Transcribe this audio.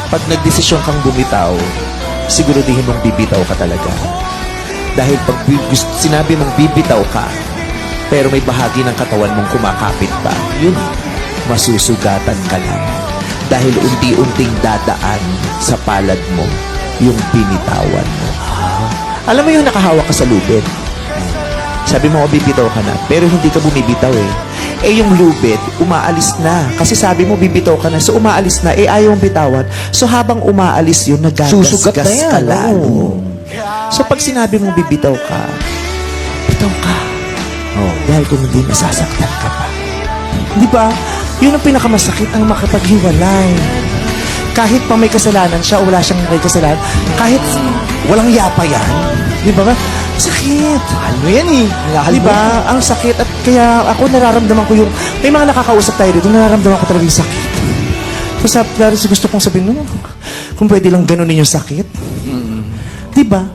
Pag nagdesisyon kang bumitaw, siguraduhin mong bibitaw ka talaga. Dahil pag sinabi mong bibitaw ka, pero may bahagi ng katawan mong kumakapit pa, yun, masusugatan ka lang. Dahil unti-unting dadaan sa palad mo yung binitawan mo. Alam mo yung nakahawak ka sa lubid? Sabi mo, bibitaw ka na, pero hindi ka bumibitaw eh. Eh yung lubid, umaalis na. Kasi sabi mo, bibitaw ka na, so umaalis na, eh ayaw mong bitawan. So habang umaalis yun, Susugat na nagagasgas yan, ka lalo. oo. So pag sinabi mong bibitaw ka, bitaw ka. Oh, dahil kung hindi, masasaktan ka pa. Di ba? Yun ang pinakamasakit, ang makapaghiwalay. Kahit pa may kasalanan siya o wala siyang may kasalanan, kahit walang yapa yan, di ba? Sakit. Ano yan eh? Di ba? Ang sakit. At kaya ako nararamdaman ko yung, may mga nakakausap tayo dito, nararamdaman ko talaga yung sakit. So, gusto kong sabihin, no, kung pwede lang ganunin yung sakit. Di ba?